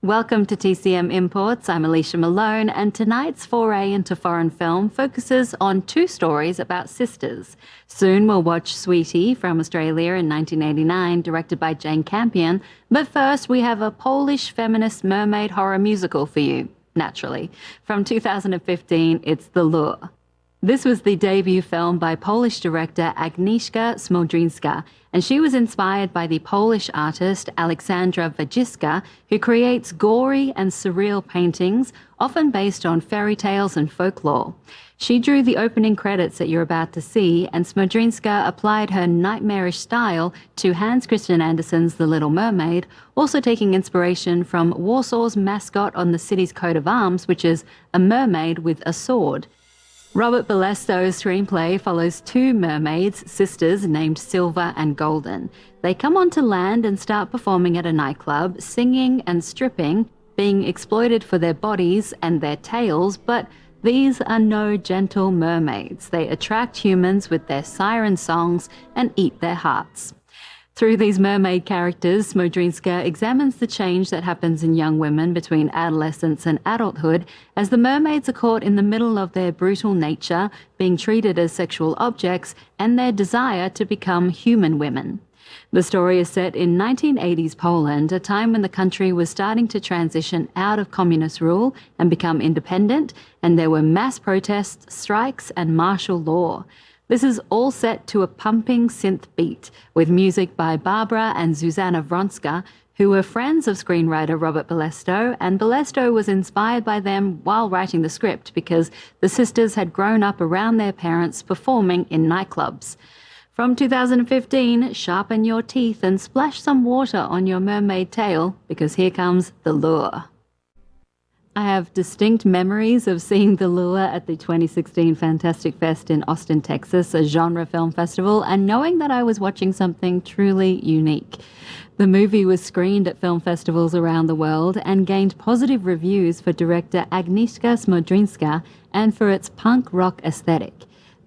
Welcome to TCM Imports. I'm Alicia Malone, and tonight's foray into foreign film focuses on two stories about sisters. Soon we'll watch Sweetie from Australia in 1989, directed by Jane Campion. But first, we have a Polish feminist mermaid horror musical for you, naturally. From 2015, it's The Lure. This was the debut film by Polish director Agnieszka Smodrzynska, and she was inspired by the Polish artist Aleksandra Wajiska, who creates gory and surreal paintings, often based on fairy tales and folklore. She drew the opening credits that you're about to see, and Smodrzynska applied her nightmarish style to Hans Christian Andersen's The Little Mermaid, also taking inspiration from Warsaw's mascot on the city's coat of arms, which is a mermaid with a sword. Robert Bolesto's screenplay follows two mermaids, sisters named Silver and Golden. They come onto land and start performing at a nightclub, singing and stripping, being exploited for their bodies and their tails, but these are no gentle mermaids. They attract humans with their siren songs and eat their hearts. Through these mermaid characters, Smodrzynska examines the change that happens in young women between adolescence and adulthood as the mermaids are caught in the middle of their brutal nature, being treated as sexual objects, and their desire to become human women. The story is set in 1980s Poland, a time when the country was starting to transition out of communist rule and become independent, and there were mass protests, strikes, and martial law. This is all set to a pumping synth beat, with music by Barbara and Zuzanna Wronska, who were friends of screenwriter Robert Bolesto, and Bolesto was inspired by them while writing the script because the sisters had grown up around their parents performing in nightclubs. From 2015, sharpen your teeth and splash some water on your mermaid tail, because here comes The Lure. I have distinct memories of seeing The Lure at the 2016 Fantastic Fest in Austin, Texas, a genre film festival, and knowing that I was watching something truly unique. The movie was screened at film festivals around the world and gained positive reviews for director Agnieszka Smodrzynska and for its punk rock aesthetic.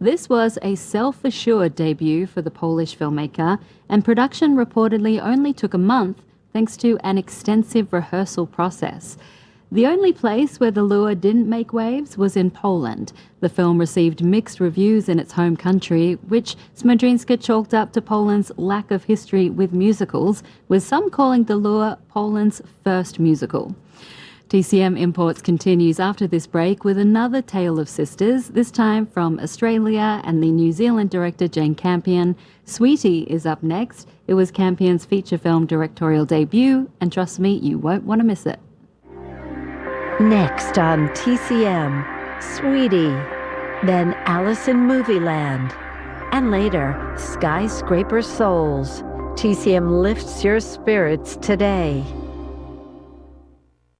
This was a self-assured debut for the Polish filmmaker, and production reportedly only took a month thanks to an extensive rehearsal process. The only place where The Lure didn't make waves was in Poland. The film received mixed reviews in its home country, which Smodrzynska chalked up to Poland's lack of history with musicals, with some calling The Lure Poland's first musical. TCM Imports continues after this break with another tale of sisters, this time from Australia and the New Zealand director Jane Campion. Sweetie is up next. It was Campion's feature film directorial debut, and trust me, you won't want to miss it. Next on TCM, Sweetie, then Alice in Movieland, and later, Skyscraper Souls. TCM lifts your spirits today.